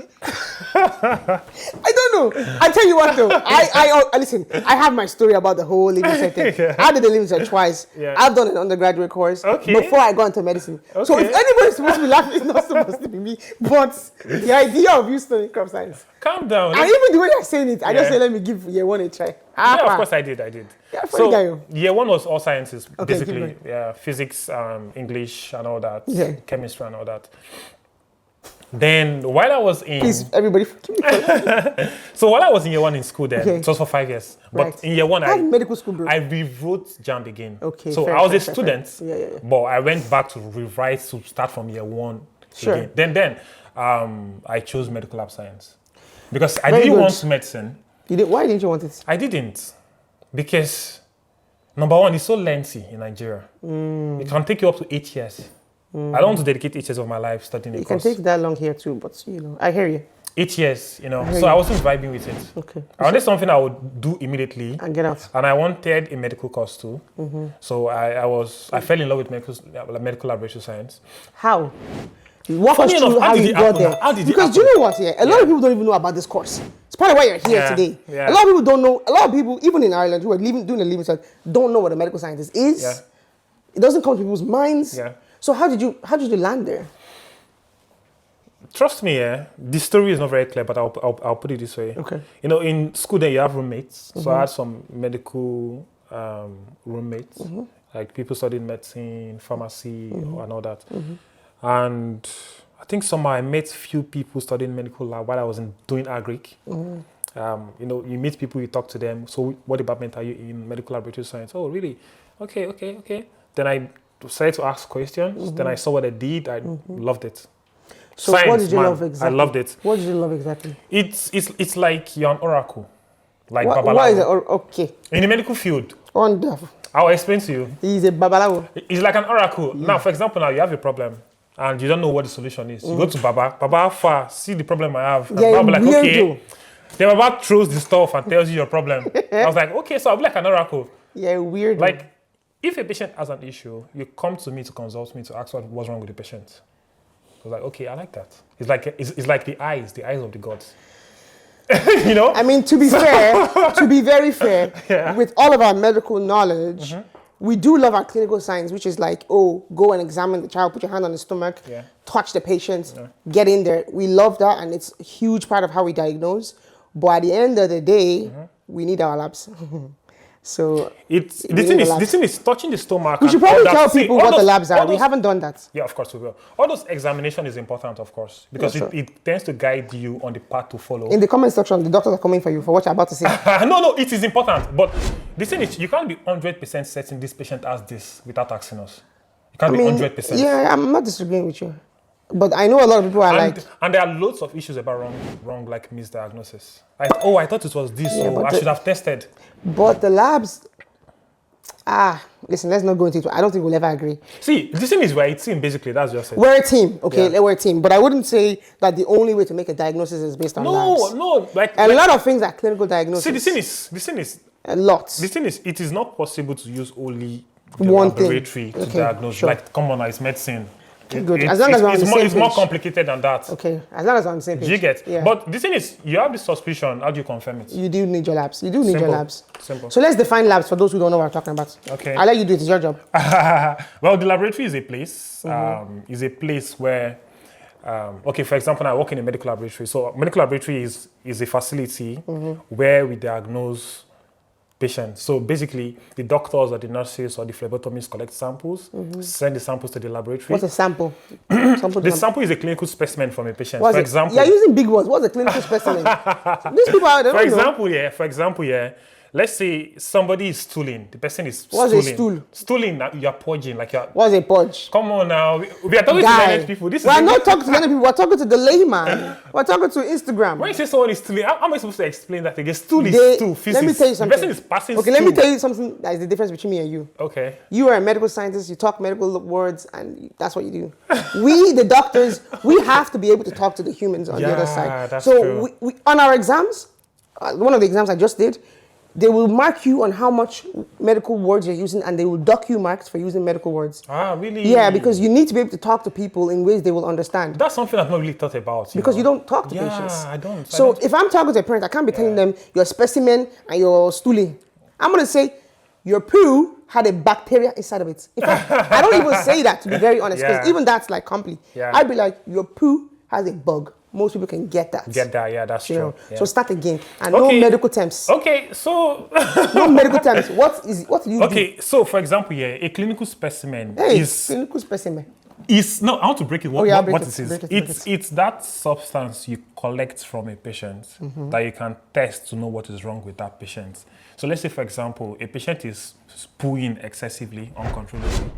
I don't know. I tell you what though. I listen. I have my story about the whole living cert thing. Yeah. I did the living cert twice. Yeah. I've done an undergraduate course Okay. before I got into medicine. So Okay. if anybody's supposed to be laughing, it's not supposed to be me. But the idea of you studying crop science, Calm down. and even the way you're saying it, I just Yeah. say let me give year one a try. Yeah, of course I did. Yeah, funny guy, you. Year one was all sciences, Okay, keep basically. going. Yeah, physics, English, and all that. Yeah. Chemistry and all that. Then while I was in, Please, everybody, forgive me. so while I was in year one in school, then Okay. it was for 5 years. But Right. in year one, That's medical school, bro. I rewrote JAMB again. Okay, So fair, I was fair, a fair, student, fair. Yeah. but I went back to rewrite to start from year one Sure. again. Then I chose medical lab science because I Very didn't good. want medicine. Why didn't you want it? I didn't because number one, it's so lengthy in Nigeria. It can take you up to 8 years. I don't want to dedicate 8 years of my life studying a It can course. take that long here too, but I hear you. 8 years, hear so you. I wasn't vibing with it. Okay. I wanted something I would do immediately, And get out. and I wanted a medical course too. So I fell in love with medical laboratory science. How? Walk us Funny through enough, how how did you it got happen? there. How did it Because do you happen? know what? Yeah, a lot of people don't even know about this course. It's part of why you're here Yeah, today. yeah. A lot of people don't know. A lot of people, even in Ireland, who are doing the living side, don't know what a medical scientist is. Yeah. It doesn't come to people's minds. Yeah. So how did you land there? Trust me, the story is not very clear, but I'll put it this way. Okay. In school, then you have roommates. So I had some medical roommates, like people studying medicine, pharmacy, and all that. And I think somehow I met few people studying medical lab while I was doing agric. You meet people, you talk to them. So what department are you in? Medical laboratory science. Oh, really? Okay. Then I started to ask questions. Then I saw what I did. I loved it. So Science, what did you man, love exactly? I loved it. What did you love exactly? It's like you're an oracle, like What Babalawo. is it? Okay. In the medical field, Wonderful. I'll explain to you. He's a babalawo. It's like an oracle. Now, for example, now you have a problem and you don't know what the solution is. You go to Baba. Baba, how far? See the problem I have. And Yeah, Baba be like, weirdo. okay. Then Baba throws the stuff and tells you your problem. I was like, okay, so I'll be like an oracle. Yeah, weird. Like, if a patient has an issue, you come to me to consult me to ask what's wrong with the patient. I was like, okay, I like that. It's like the eyes of the gods. You know? I mean, to be fair, to be very fair, with all of our medical knowledge, we do love our clinical science, which is like, oh, go and examine the child, put your hand on the stomach, touch the patient, get in there. We love that, and it's a huge part of how we diagnose. But at the end of the day, we need our labs. So this thing is touching the stomach. We should probably tell people what the labs are. We haven't done that. Yeah, of course we will. All those examination is important, of course, because it tends to guide you on the path to follow. In the comment section, the doctors are coming for you for what you're about to say. No, it is important. But the thing is, you can't be 100% certain this patient has this without asking us. You can't be 100%. Yeah, I'm not disagreeing with you. But I know a lot of people are and there are loads of issues about wrong like misdiagnosis. I thought it was this, so I should have tested. But the labs, listen, let's not go into it. I don't think we'll ever agree. See, this thing is we're a team, basically. That's just it. We're a team, okay? We're a team. But I wouldn't say that the only way to make a diagnosis is based on labs. No. A lot of things are clinical diagnosis. See, the thing is, a lot. The thing is, it is not possible to use only the one laboratory thing to diagnose. Sure. Like, come on, it's medicine. Good. As long as we're on the same page. It's more complicated than that. Okay, as long as we're on the same page. You get? Yeah. But the thing is, you have this suspicion. How do you confirm it? You do need your labs. You do need your labs. Simple. So let's define labs for those who don't know what I'm talking about. Okay. I'll let you do it. It's your job. Well, the laboratory is a place. Is a place where, for example, I work in a medical laboratory. So medical laboratory is a facility where we diagnose patients. So basically, the doctors or the nurses or the phlebotomists collect samples, send the samples to the laboratory. What's a sample? The sample is a clinical specimen from a patient. For example, you're using big words. What's a clinical specimen? These people out there. For example, let's say somebody is stooling. The person is stooling. What's a stool? Stooling, you're purging. What's a purge? Come on now. We are talking to learned people. We're not talking to learned people. We're talking to the layman. We're talking to Instagram. When you say someone is stooling, how am I supposed to explain that again? Stool is stool, physics. Let me tell you something. The person is passing let me tell you something that is the difference between me and you. Okay. You are a medical scientist. You talk medical words, and that's what you do. We, the doctors, we have to be able to talk to the humans on the other side. That's true. We on our exams, one of the exams I just did, they will mark you on how much medical words you're using, and they will dock you marks for using medical words. Really? Yeah, because you need to be able to talk to people in ways they will understand. That's something I've not really thought about. Because you don't talk to patients. Yeah, I don't. So if I'm talking to a parent, I can't be telling them you're a specimen and you're stooling. I'm going to say your poo had a bacteria inside of it. In fact, I don't even say that, to be very honest, because even that's like complete. I'd be like, your poo has a bug. Most people can get that. That's true. So start again. And no medical terms. Okay, so... no medical terms. What do you do? Okay, so for example, a clinical specimen is... clinical specimen. No, I want to break it. What it is. It's that substance you collect from a patient that you can test to know what is wrong with that patient. So let's say, for example, a patient is pooing excessively, uncontrollably.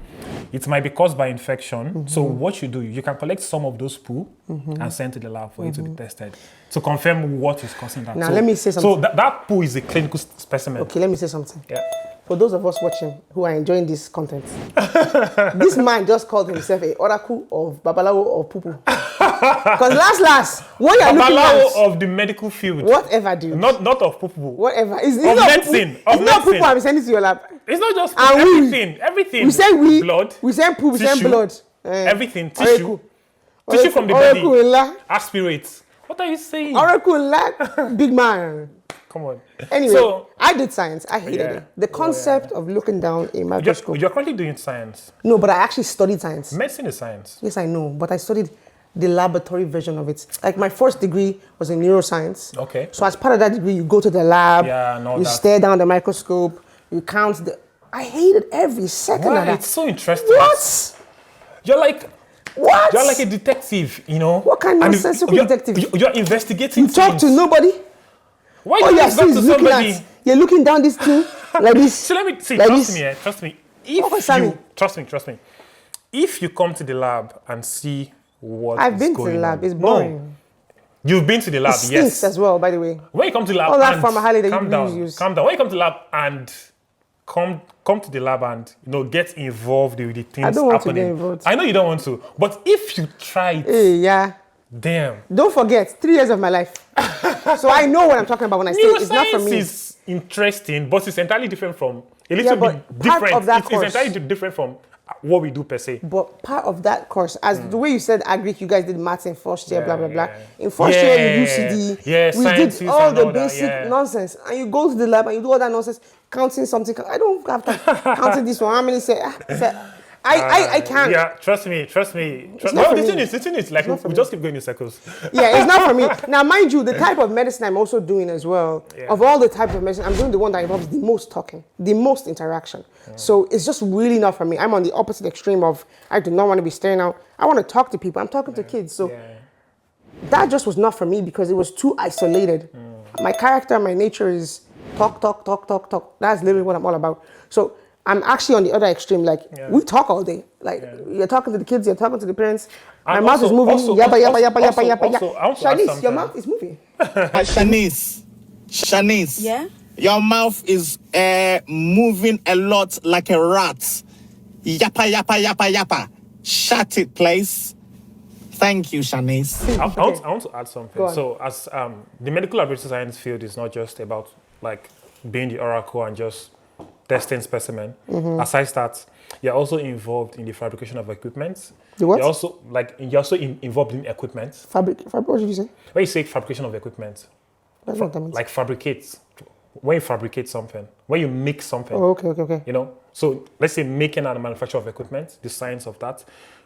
It might be caused by infection. So what you do, you can collect some of those poo and send to the lab for it to be tested to confirm what is causing that. Now, let me say something. So that poo is a clinical specimen. Okay, let me say something. Yeah. For those of us watching who are enjoying this content, this man just called himself a oracle of Babalawo or Pupu. Because last, what you're looking at... Babalawo of the medical field. Whatever, dude. Not of Pupu. Whatever. It's medicine. It's not Pupu I'm sending to your lab. It's not just everything. Everything. We say blood. We say poop, we say blood. Everything. Tissue. Tissue from the body. Aspirate. What are you saying? Oracle, big man. Come on. Anyway, so, I did science. I hated it. The concept of looking down a microscope. You're currently doing science. No, but I actually studied science. Medicine is science. Yes, I know. But I studied the laboratory version of it. Like my first degree was in neuroscience. Okay. So as part of that degree, you go to the lab. You stare down the microscope. You count the... I hated every second of that. It's so interesting. What? You're like... What? You're like a detective, you know? What kind of nonsensical detective? You're investigating You talk to nobody? Why you talk to somebody? You're looking down this thing like this. So let me see, like trust me. Trust me. If you come to the lab and see what I've been to the lab, it's boring. No. You've been to the lab, it stinks as well, by the way. When you come to the lab, all that formaldehyde that you use. Calm down. When you come to the lab and come to the lab and get involved with the things happening. I don't want to get involved. I know you don't want to, but if you try it, damn. Don't forget, 3 years of my life. So I know what I'm talking about when I say it's not for me. Is interesting, but it's entirely different from A little but bit part different. of that It's course- entirely different from what we do per se. But part of that course, as the way you said Agric, you guys did maths in first year, blah, blah, blah. Yeah. In first year in UCD, Yeah, we sciences did all and the all that, basic yeah. nonsense. And you go to the lab and you do all that nonsense, counting something. I don't have to counting this one. How many say? I can't. Yeah, trust me. not No, for the me. thing is, like, not for we me. just keep going in circles. Yeah, it's not for me. Now, mind you, the type of medicine I'm also doing as well, of all the types of medicine, I'm doing the one that involves the most talking, the most interaction. So it's just really not for me. I'm on the opposite extreme of, I do not want to be staring out. I want to talk to people. I'm talking to kids. So that just was not for me because it was too isolated. My character, my nature is talk. That's literally what I'm all about. So I'm actually on the other extreme. Like, we talk all day. Like, you're talking to the kids, you're talking to the parents. My And mouth is moving. also, Yappa. I want to add Shanice, your something. mouth is moving. Shanice. Yeah? Your mouth is moving a lot like a rat. Yappa. Shut it, please. Thank you, Shanice. I want to add something. Go on. So, as the medical laboratory science field is not just about like being the oracle and just testing specimen. Aside that, you're also involved in the fabrication of equipment. The what? You're also involved in equipment. Fabric, what did you say? When you say fabrication of equipment, That's what that means. like fabricate, when you fabricate something, when you make something. Oh, okay. You know, so let's say making and manufacture of equipment, the science of that.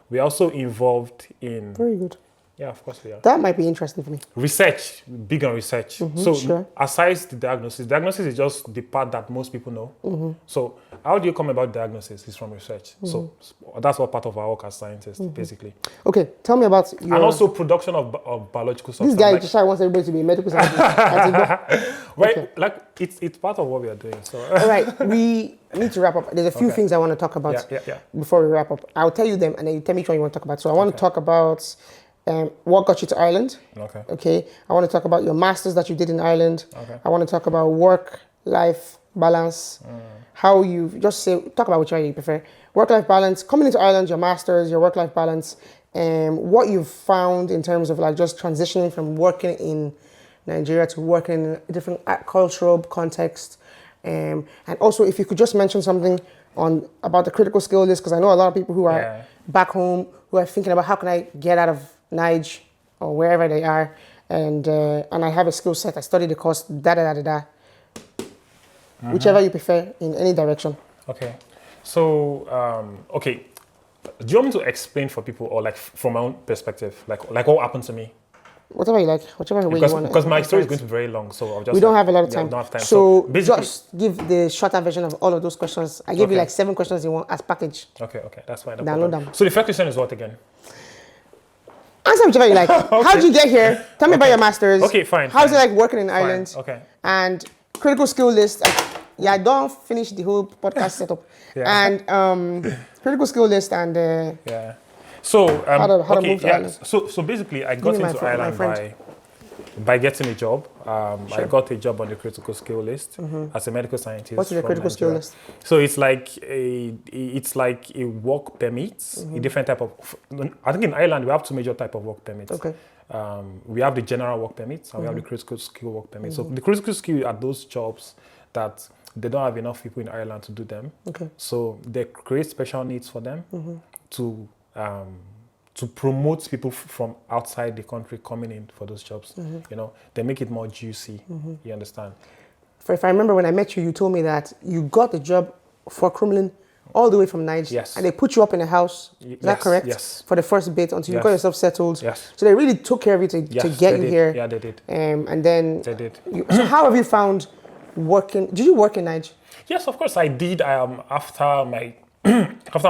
We're also involved in. Very good. Yeah, of course we are. That might be interesting for me. Research, big on research. So sure. aside the diagnosis is just the part that most people know. So how do you come about diagnosis? It's from research. So that's all part of our work as scientists, basically. Okay, tell me about your... And also production of biological this substances. guy Like, just wants everybody to be a medical scientist. well, like it's part of what we are doing. So All right, we need to wrap up. There's a few things I want to talk about Yeah. before we wrap up. I'll tell you them and then you tell me which one you want to talk about. So I want to talk about what got you to Ireland. Okay. I want to talk about your masters that you did in Ireland. I want to talk about work-life balance. How you talk about which one you prefer. Work-life balance, coming into Ireland, your masters, your work-life balance, what you've found in terms of like just transitioning from working in Nigeria to working in a different cultural context. And also if you could just mention something about the critical skill list, because I know a lot of people who are back home who are thinking about how can I get out of Niger or wherever they are, and I have a skill set. I studied the course, whichever you prefer in any direction. Okay. So okay. Do you want me to explain for people or like from my own perspective, like what happened to me? Whatever you like, whichever way you want. Because my story is going to be very long, so I'll just. We don't have a lot of time. We don't have time. So basically, just give the shorter version of all of those questions. I gave you like 7 questions in one as package. Okay, that's fine. No Download problem. them. So the first question is what again? Answer whichever you like. How did you get here? Tell me about your masters. Okay, fine. How's it like working in Ireland? Okay. And critical skill list. I don't finish the whole podcast setup. And critical skill list and Yeah. So how to move to Ireland. So basically, I got Give me into my Ireland friend. by getting a job. I got a job on the critical skill list as a medical scientist. What's the from critical skill Nigeria. list? So it's like a work permit, a different type of. I think in Ireland we have 2 major type of work permits. Okay. We have the general work permit and we have the critical skill work permit. So the critical skill are those jobs that they don't have enough people in Ireland to do them. Okay. So they create special needs for them to promote people from outside the country coming in for those jobs. You know, they make it more juicy. You understand? If I remember when I met you, you told me that you got the job for Crumlin all the way from Niger. Yes. And they put you up in a house. Is that correct? Yes. For the first bit until you got yourself settled. Yes. So they really took care of you to get you here. Yeah, they did. And then They did. So how have you found working? Did you work in Niger? Yes, of course I did. After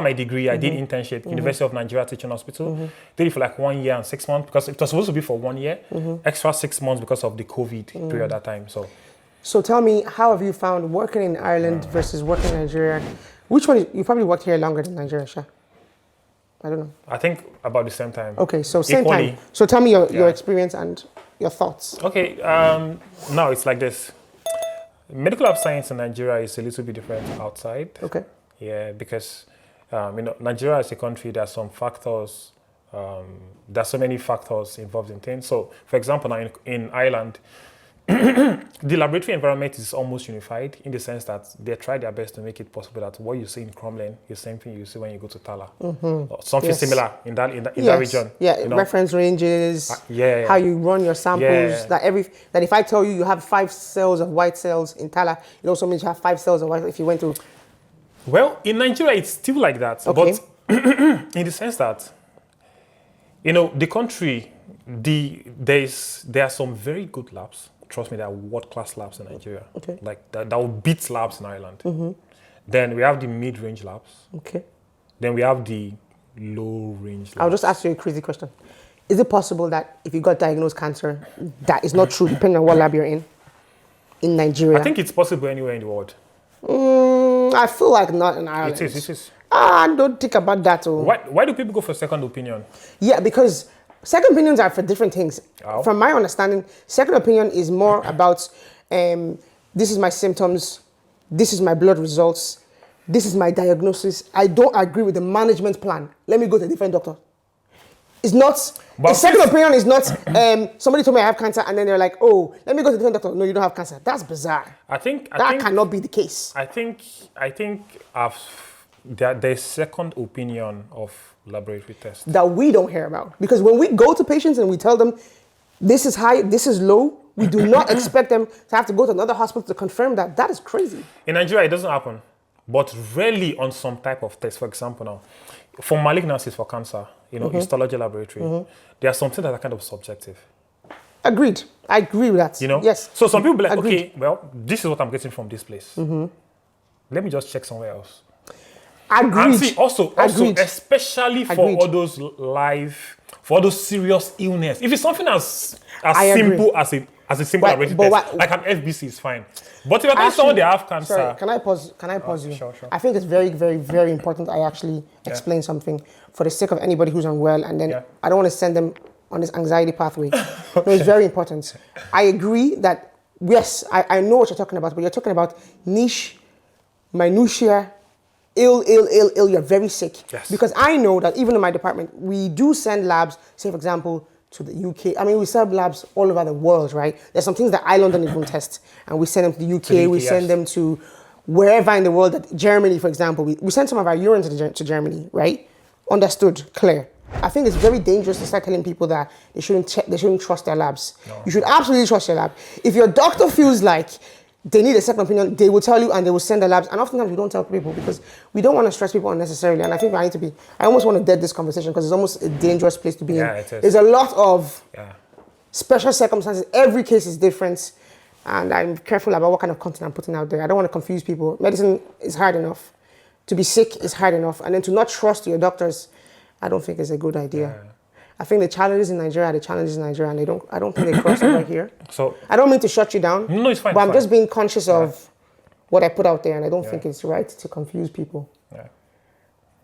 my degree, I did internship, University of Nigeria Teaching Hospital. Did it for like 1 year and 6 months because it was supposed to be for 1 year, extra 6 months because of the COVID period at that time. So tell me, how have you found working in Ireland versus working in Nigeria? Which one? You probably worked here longer than Nigeria, Sha. I don't know. I think about the same time. Okay, so same Equally. time. So tell me your experience and your thoughts. Okay, now it's like this. Medical lab science in Nigeria is a little bit different outside. Okay. Yeah, because Nigeria is a country, there are some factors, there are so many factors involved in things. So, for example, now in Ireland, the laboratory environment is almost unified in the sense that they try their best to make it possible that what you see in Cromlin is the same thing you see when you go to Tala. Or something Yes. similar in that that Yes. region. Yeah, you know? reference ranges, how you run your samples. Yeah. That if I tell you have 5 cells of white cells in Tala, it also means you have 5 cells of white if you went to. Well, in Nigeria, it's still like that. Okay. But in the sense that, the country, there are some very good labs. Trust me, there are world-class labs in Nigeria. Okay. Like that will beat labs in Ireland. Then we have the mid-range labs. Okay. Then we have the low-range labs. I'll just ask you a crazy question. Is it possible that if you got diagnosed cancer, that is not true, depending on what lab you're in Nigeria? I think it's possible anywhere in the world. I feel like not in Ireland. It is. Don't think about that. Oh. Why do people go for second opinion? Yeah, because second opinions are for different things. Oh. From my understanding, second opinion is more about this is my symptoms, this is my blood results, this is my diagnosis. I don't agree with the management plan. Let me go to a different doctor. It's not, a second opinion is not somebody told me I have cancer and then they're like, oh, let me go to a different doctor. No, you don't have cancer. That's bizarre. I think Cannot be the case. I think there's second opinion of laboratory tests. That we don't hear about. Because when we go to patients and we tell them this is high, this is low, we do not expect them to have to go to another hospital to confirm that. That is crazy. In Nigeria, it doesn't happen, but rarely on some type of test. For example, now, for malignancies for cancer, histology laboratory, there are some things that are kind of subjective. Agreed. I agree with that. Yes. So some people be like, Agreed. okay, well, this is what I'm getting from this place. Let me just check somewhere else. Agreed. And see, also, Agreed. especially for Agreed. all those for all those serious illness. If it's something as I agree. simple as a simple But- laboratory but test, like an FBC is fine. But if you're telling someone they have cancer, Sorry, can I pause you? Sure. I think it's very, very, very important I actually explain something for the sake of anybody who's unwell, and then I don't want to send them on this anxiety pathway. No, it's very important. I agree that, yes, I know what you're talking about, but you're talking about niche, minutiae, ill, you're very sick. Yes. Because I know that even in my department, we do send labs, say for example, to the UK. I mean, we send labs all over the world, right? There's some things that Ireland don't even test, and we send them to the UK, we send them to wherever in the world, that Germany, for example. We send some of our urine to Germany, right? Understood, clear. I think it's very dangerous to start telling people that they shouldn't trust their labs. No. You should absolutely trust your lab. If your doctor feels like they need a second opinion, they will tell you and they will send the labs. And oftentimes we don't tell people because we don't want to stress people unnecessarily. And I think I almost want to dead this conversation because it's almost a dangerous place to be in. It is. There's a lot of special circumstances. Every case is different. And I'm careful about what kind of content I'm putting out there. I don't want to confuse people. Medicine is hard enough. To be sick is hard enough. And then to not trust your doctors, I don't think is a good idea. Yeah. I think the challenges in Nigeria are the challenges in Nigeria, and I don't think they cross over here. So I don't mean to shut you down. No, it's fine. But I'm just being conscious of what I put out there, and I don't Yeah. think it's right to confuse people. Yeah.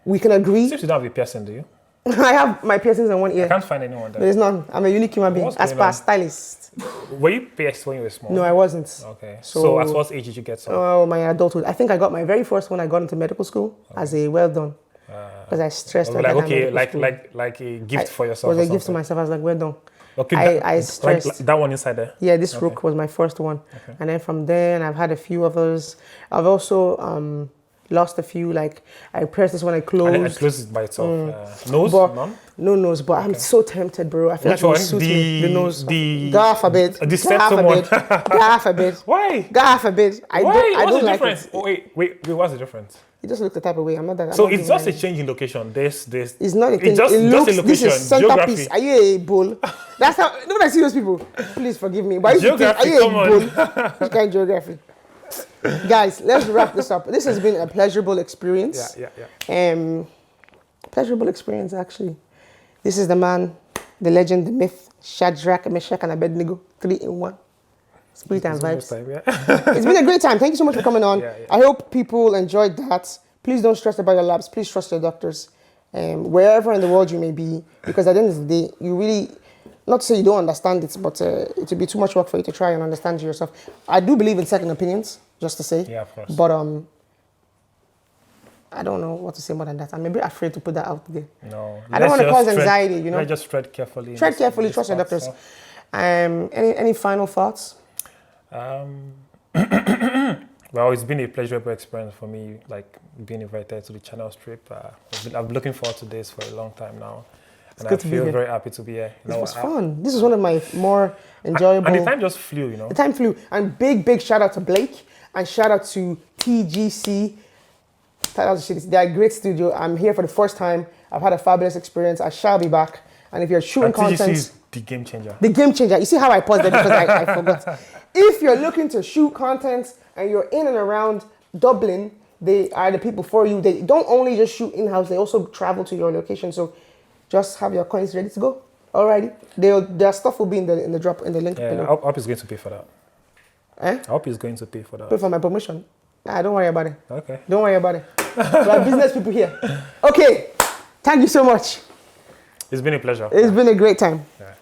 We can agree. Seems you don't have a piercing, do you? I have my piercings in one ear. I can't find anyone there. There's none. I'm a unique human being. What's As going per on? stylist. Were you pierced when you were small? No, I wasn't. Okay. So- So at what age did you get some? Oh, my adulthood. I think I got my very first one I got into medical school as a well done. Because I stressed. Like, when I got okay, medical school. like a gift for yourself. It was or a gift to something. myself. I was like, well done. Okay, I stressed. like that one inside there. Yeah, this rook was my first one. Okay. And then from there, I've had a few others. I've also lost a few. Like, I pressed this one, I closed. And it closes it by itself. Nose? But, None? no nose, but I'm so tempted, bro. I feel Which like it would one? suit me. The nose. God forbid. The God septum one. forbid. God forbid. Why? God forbid. I Why? don't What's the like difference? it. Oh, wait, what's the difference? It just looks the type of way. I'm not that. So I'm not it's just a giving change in location. This. It's not a thing. It's just It looks, a location. this is centerpiece. Geography. Are you a bull? That's how. When I see those people, please forgive me. But I used to think, Geography, are you come a on. bull? Which kind of geography? Guys, let's wrap this up. This has been a pleasurable experience. Yeah. Pleasurable experience, actually. This is the man, the legend, the myth, Shadrack, Meshach, and Abednego, 3 in 1. Spirit and vibes. It's been a great time. Thank you so much for coming on. Yeah. I hope people enjoyed that. Please don't stress about your labs. Please trust your doctors. Wherever in the world you may be, because at the end of the day, you really, not to say you don't understand it, but it would be too much work for you to try and understand it yourself. I do believe in second opinions, just to say. Yeah, of course. But I don't know what to say more than that. I'm a bit afraid to put that out there. No. I don't want to cause anxiety, you know. Let's just tread carefully. Tread carefully, trust your doctors. Any final thoughts? Well, it's been a pleasurable experience for me, like being invited to the ChannelStrip. I've been looking forward to this for a long time now, and I good to be feel here. very happy to be here. It was fun. This is one of my more enjoyable. And the time just flew, The time flew. And big shout out to Blake and shout out to TGC. They are a great studio. I'm here for the first time. I've had a fabulous experience. I shall be back. And if you're shooting And TGC content, is the game changer. the game changer. You see how I paused there because I forgot. If you're looking to shoot content and you're in and around Dublin, they are the people for you. They don't only just shoot in-house, they also travel to your location. So just have your coins ready to go. Alrighty. Their stuff will be in the drop in the link Yeah, below. I hope he's going to pay for that. Eh? I hope he's going to pay for that. Pay for my promotion. Nah, don't worry about it. Okay. Don't worry about it. We are business people here. Okay. Thank you so much. It's been a pleasure. It's been a great time. Yeah.